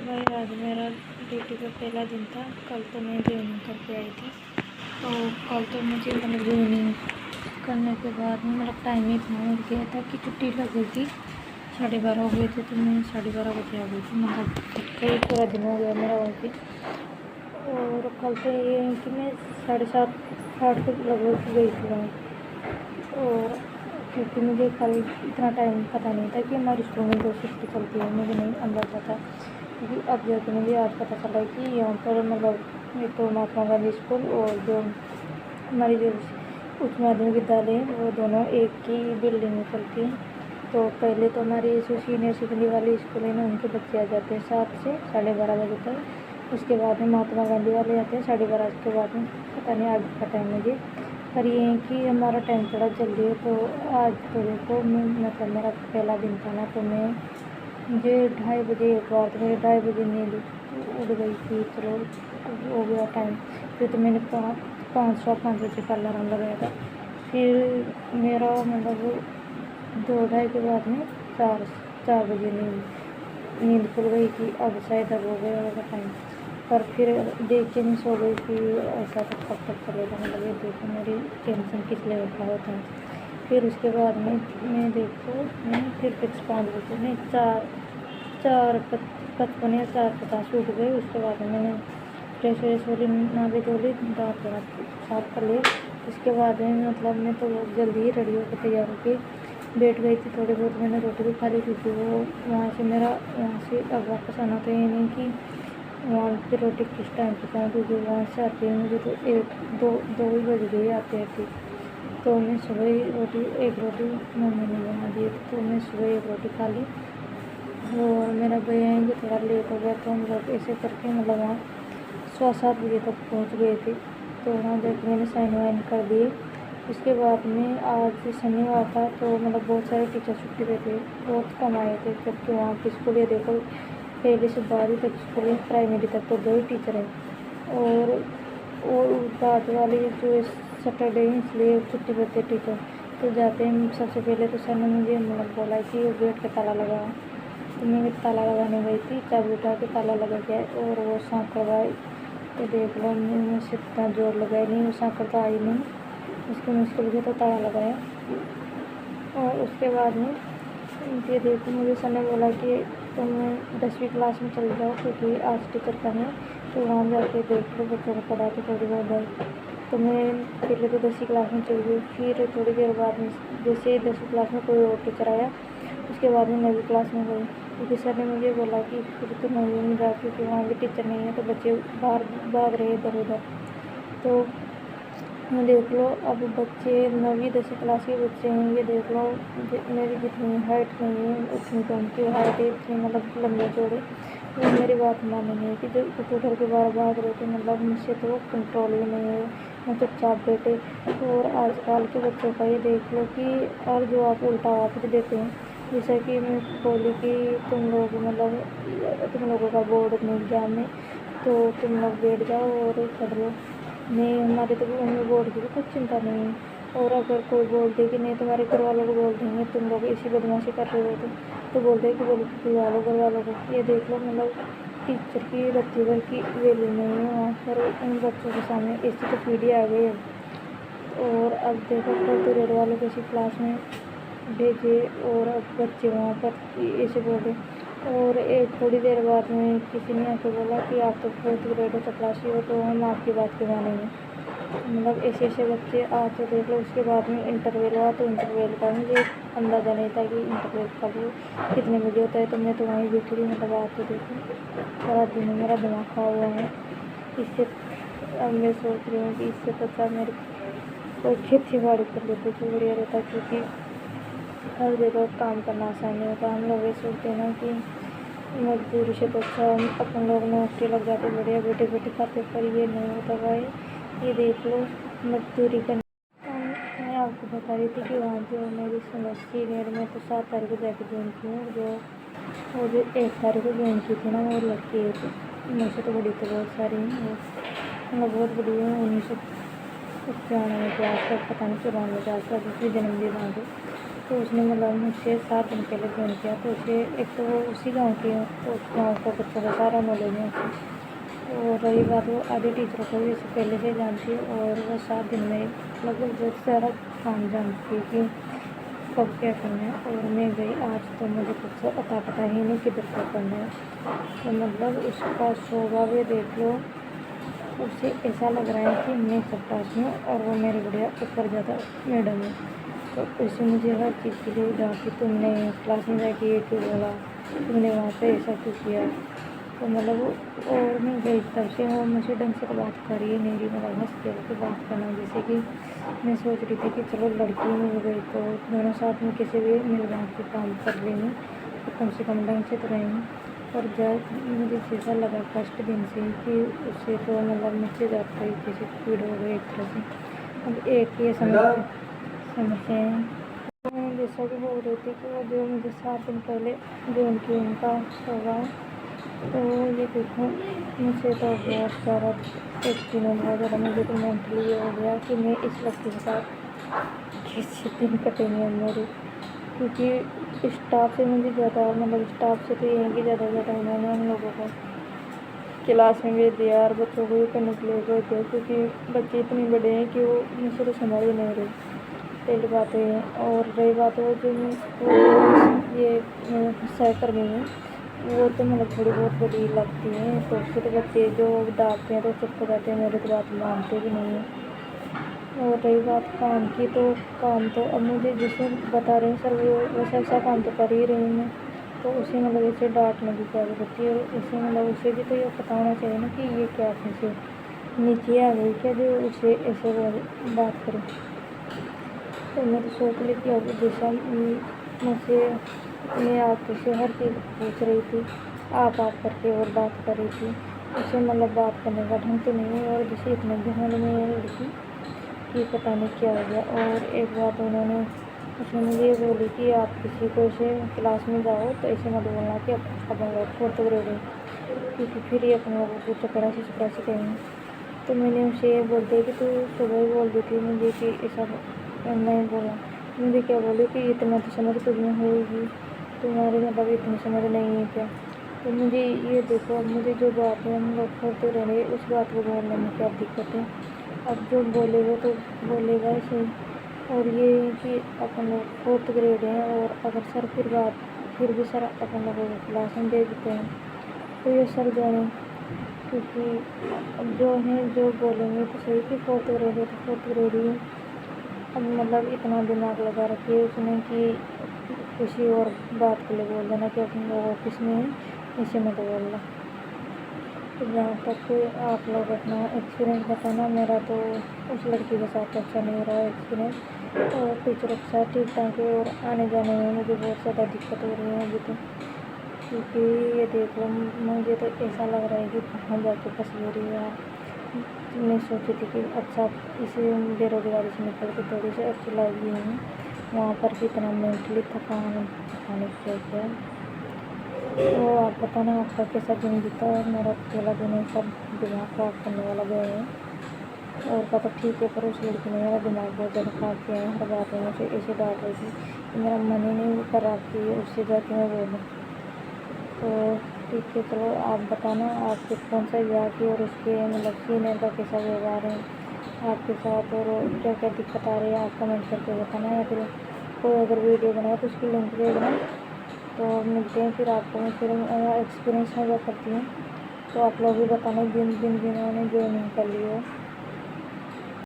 भाई आज मेरा ड्यूटी का पहला दिन था। कल तो मैं ज्वाइनिंग करके आई थी। तो कल तो मुझे मतलब ज्वाइनिंग करने के बाद में मतलब टाइम ही इतना हो गया था कि छुट्टी लग गई थी। 12:30 हो गए थे तो मैं 12:30 बजे आ गई थी। मतलब कई पूरा दिन हो गया मेरा वहीं पे। और कल तो ये है कि मैं 7:30-8 के लगभग गई थी वहाँ। और क्योंकि मुझे कल इतना टाइम पता नहीं था कि हमारे स्कूल में 2 शिफ्ट चलती है, मुझे नहीं अंदाजा था। क्योंकि अब जाके मुझे आज पता चला कि यहाँ पर मतलब एक तो महात्मा गांधी स्कूल और जो हमारी जो उच्च माध्यमिक विद्यालय है वो दोनों एक ही बिल्डिंग में चलती हैं। तो पहले तो हमारी जो सीनियर सेकेंडरी वाली स्कूल है ना उनके बच्चे आ जाते हैं 7 से 12:30 बजे तक। उसके बाद में महात्मा गांधी वाले आते हैं 12:30 के बाद में। पता नहीं आगे का टाइम मुझे, पर ये है कि हमारा टाइम थोड़ा जल्दी है। तो आज तो देखो मैं मतलब मेरा पहला दिन था ना, तो मुझे 2:30 बजे एक बार तो मेरे 2:30 बजे नींद उड़ गई थी। चलो हो गया टाइम। फिर तो मैंने 5 बजे का अलार्म लगाया था। फिर मेरा मतलब 2-2:30 के बाद में 4 बजे नींद खुल गई कि अब शायद अब हो गया होगा टाइम। पर फिर देख के मैं सो गई कि ऐसा तो कब तक चलेगा। मतलब ये देखो मेरी टेंशन किस लेवल का होता है। फिर उसके बाद में मैं देखो मैं फिर फिक्स 5 बजे नहीं 4:55 या 4:50 उठ गई। उसके बाद में मैंने फ्रेश व्रेश हो ली, नहा धो ली, दाँत वाँत साफ कर लिए। उसके बाद में मतलब मैं तो जल्दी ही रेडी होकर तैयार होकर बैठ गई थी। थोड़ी बहुत मैंने रोटी भी खा ली क्योंकि वो वहाँ से अब वापस आना तो ये नहीं कि वहाँ पे रोटी किस टाइम पे खाऊँ, क्योंकि वहाँ से आते हैं मुझे तो 1-2 ही बज गए आते आते। तो मैं सुबह ही एक रोटी मम्मी ने बना दी थी, तो मैं सुबह एक रोटी खा ली। और मेरा भैया है कि थोड़ा लेट हो गया, तो हम लोग ऐसे करके मतलब वहाँ 7:15 बजे तक पहुँच गए थे। तो वहाँ जाकर मैंने साइन वाइन कर दिए। उसके बाद में आज शनिवार था तो मतलब बहुत सारे टीचर छुट्टी पे थे, बहुत कम आए थे। जबकि वहाँ की स्कूल ये देखो पहले से 12वीं तक स्कूल है, प्राइमरी तक तो 2 ही टीचर हैं। और बाद वाली जो सैटरडे इसलिए छुट्टी पर थे टीचर। तो जाते हैं सबसे पहले तो सर ने मुझे मतलब बोला कि गेट का ताला लगाओ। तो मैं ताला लगाने गई थी, चाबी उठा के ताला लगा के और वो सांख करवाई। तो देख लो मुझसे इतना जोर लगाया नहीं, वो सांख तो आई नहीं। उसकी मुश्किल से तो ताला लगाया। और उसके बाद में ये देखो मुझे सर ने बोला कि तुम 10वीं क्लास में चले जाओ क्योंकि आज टीचर का है, तो वहाँ जाके देख लो बच्चों को पढ़ा के थोड़ी बहुत है। तो मैं पहले तो 10वीं क्लास में चली गई। फिर थोड़ी देर बाद में जैसे 10वीं क्लास में कोई और टीचर आया, उसके बाद में 9वीं क्लास में गई। क्योंकि सर ने मुझे बोला कि फिर तो 9वीं में जा, क्योंकि वहाँ भी टीचर नहीं है तो बच्चे बाहर भाग रहे इधर उधर। तो देख लो अब बच्चे 9वीं 10वीं क्लास के बच्चे हैं। ये देख लो मेरी जितनी हाइट नहीं है उतनी तो उनकी हाइट है, इतनी मतलब लंबे चौड़े। वो मेरी बात माने नहीं कि जो उधर के बाहर भाग रहे थे, मतलब मुझसे तो कंट्रोल ही नहीं है। मैं चुपचाप बैठे। और आजकल के बच्चों का ये देख लो कि और जो आप उल्टा आवाज़ देते हैं। जैसा कि मैं बोली कि तुम लोगों का बोर्ड एग्जाम है तो तुम लोग बैठ जाओ और पढ़ लो। नहीं, हमारे तो हमें बोर्ड की भी कुछ चिंता नहीं है। और अगर कोई बोल दे कि नहीं तुम्हारे घर वालों को बोल देंगे तुम लोग ऐसी बदमाशी कर रहे हो, तो बोल दे कि बोल बुलवा लो घर वालों को। ये देख लो मतलब टीचर की रत्ती भर की वैल्यू नहीं है वहाँ पर। उन बच्चों के सामने ऐसी तो पीढ़ी आ गई है। और अब देखो फोर्थ ग्रेड वालों को इसी क्लास में भेजे और अब बच्चे वहाँ पर ऐसे बोले। और एक थोड़ी देर बाद में किसी ने आके बोला कि आप तो फोर्थ ग्रेड हो चपरासी हो तो हम आपकी बात क्यों मानेंगे। मतलब ऐसे ऐसे बच्चे आज तो देख लो। उसके बाद में इंटरवल हुआ तो इंटरवल का मुझे अंदाज़ा नहीं था कि इंटरवल कब कितने बजे होता है। तो मैं तो वहीं बैठी रही। मतलब आज तो देखो सारा दिन मेरा दिमाग खा हुआ है इससे। अब मैं सोच रही हूँ कि इससे तो अच्छा मेरे कोई खेती बाड़ी कर लेते तो बढ़िया रहता, क्योंकि हर जगह काम करना आसान नहीं होता। हम लोग ये सोचते हैं ना कि मजदूरी से तो अच्छा अपन लोग नौकरी लग जाते बढ़िया बैठे बैठे खाते, पर ये नहीं होता भाई। ये देख लो मजदूरी करना। मैं आपको बता रही थी कि वहाँ जो मेरी सीनियर में तो 7 तारीख को जाके ज्वाइन की हूँ। जो 1 तारीख को ज्वाइन की थी ना वो लड़की है, तो मुझसे तो बड़ी तो बहुत सारी हैं वो, मतलब बहुत बड़ी है। 1995 के आसपास, पता नहीं 94 के आसपास, उसकी जन्मदिन आ गई। तो उसने मतलब मुझसे 7 दिन पहले ज्वाइन किया। तो उसे एक तो वो उसी गाँव की है, तो उस गाँव का बच्चों का सारा नॉलेज है उसे। और रही बात, वो आधे टीचरों को भी इसे पहले से जानती है, और वो 7 दिन में लगभग बहुत सारा काम जानती है कि कब क्या करना है। और मैं गई आज, तो मुझे कुछ पता ही नहीं किधर क्या करना है। तो मतलब उसका स्वभाव देख लो, उसे ऐसा लग रहा है कि मैं सब पास हूँ और वो मेरे बढ़िया ऊपर ज़्यादा मैडम है। तो उसे मुझे हर चीज़ के लिए डांटी, तुमने क्लास में जाके ये क्यों बोला, तुमने वहाँ पे ऐसा क्यों किया। तो मतलब और मैं गई तब से वो मुझसे ढंग से बात कर रही है नहीं रही, मतलब हंस के बात करना। जैसे कि मैं सोच रही थी कि चलो लड़की मिल गई तो दोनों साथ में किसी भी मिल बाँट के काम कर लेंगे, तो कम से कम ढंग से तो रहेंगे। और जब मुझे जैसा लगा फर्स्ट दिन से कि उससे तो मतलब मुझसे ज़्यादा तरीके से पीड़ हो गई एक तरह से। अब एक ये समस्या है, जैसा कि बोल रही थी कि वो जो मुझे 7 दिन पहले जो उनकी उनका स्वभाव, तो ये देखो मुझसे तो बहुत सारा एक दिनों बहुत ज़्यादा मुझे तो मेंटली ये हो गया कि मैं इस लड़की के साथ कैसे दिन कटेंगे मेरे। क्योंकि स्टाफ से मुझे ज़्यादा मतलब स्टाफ से तो यहीं की ज़्यादा उन्होंने हम लोगों को क्लास में भेज दिया और बच्चों को भी करने के लिए भेज दिया, क्योंकि बच्चे इतने बड़े हैं कि वो मुझसे तो समझ ही नहीं रहे। पहली बात है। और रही बात वो जो ये सहकर्मी है, वो तो मतलब थोड़ी बहुत बड़ी लगती है, तो उससे तो बच्चे जो डांटते हैं तो चुप हो जाते हैं, मेरे तो बात मानते भी नहीं हैं। और रही बात काम की, तो काम तो अब मुझे जैसे बता रहे हैं सर वो वैसा वैसा काम तो कर ही रही हूँ मैं, तो उसे मतलब ऐसे डांटने की क्या जरूरत है। और उसे मतलब उसे भी तो ये पता होना चाहिए ना कि ये क्या कैसे नीचे आ गई क्या जो उसे ऐसे बात करे। तो मैं तो सोच ली कि अब जैसा मुझसे मैं आपसे हर चीज़ पूछ रही थी, आप करके और बात कर रही थी, उसे मतलब बात करने का ढंग तो नहीं है। और जैसे इतने घमंड में ये लड़की कि पता नहीं क्या हो गया। और एक बात उन्होंने उसने मुझे ये बोली कि आप किसी को ऐसे क्लास में जाओ तो ऐसे मत बोलना कि अपन लोग 4th ग्रेड है, क्योंकि फिर ये अपन लोगों को चपरासी कहेंगे। तो मैंने उसे ये बोल दिया कि तू सुबह ही बोल दी थी मुझे कि ऐसा नहीं बोला। मुझे क्या बोली कि इतना तो समझ तुझ में होगी, तुम्हारे मतलब इतनी समझ नहीं है क्या। तो मुझे ये देखो, अब मुझे जो बात है हम लोग करते रहे उस बात को बोलने में क्या दिक्कत है। अब जो बोलेगा तो बोलेगा ही सही। और ये है कि अपन लोग 4th ग्रेड हैं, और अगर सर फिर भी सर अपन लोगों को क्लास में भेजते हैं तो ये सर जाने, क्योंकि अब जो है जो बोलेंगे तो सही कि 4th ग्रेड है तो 4th ग्रेड ही है। अब मतलब इतना दिमाग लगा रखिए उसने कि किसी और बात के लिए बोल देना कि अपन लोग ऑफिस में है इसे मत बोलना। तो जहाँ तक आप लोग अपना एक्सपीरियंस बताना, मेरा तो उस लड़की के साथ अच्छा नहीं रहा एक्सपीरियंस, और टीचरों के साथ ठीक ठाक है। और आने जाने में मुझे बहुत ज़्यादा दिक्कत हो रही है अभी तो, क्योंकि ये देखो मुझे तो ऐसा लग रहा है कि कहाँ जाके फंस रही है यार। मैं सोची थी कि अच्छा इसी बेरोजगारी से निकल के थोड़ी सी अच्छी लाइफ जी है, वहाँ पर भी इतना मेंटली थकान खाने क्या। तो आप बताना आपका कैसा दिन बीता। और मेरा पहला दिन है, सब दिमाग ख़राब करने वाला गए हैं। और पता ठीक है, पर उस लड़की ने मेरा दिमाग बहुत ज़्यादा ख़राब किया है। हर बात में मुझे ऐसे डांट रही थी कि मेरा मन ही नहीं कर रहा कि उससे जाके मैं बोलूँ। तो ठीक है, चलो आप बताना आपके कौन सा याद है और उसके मतलब सीनियर का कैसा व्यवहार है आपके साथ, और क्या क्या दिक्कत आ रही है आप कमेंट करके बताना। या फिर कोई अगर वीडियो बनाए तो उसकी लिंक भेजना। तो मिलते हैं फिर आपको मैं फिर एक्सपीरियंस में क्या करती हूँ, तो आप लोग भी बताना जिन्होंने ज्वाइनिंग कर ली हो।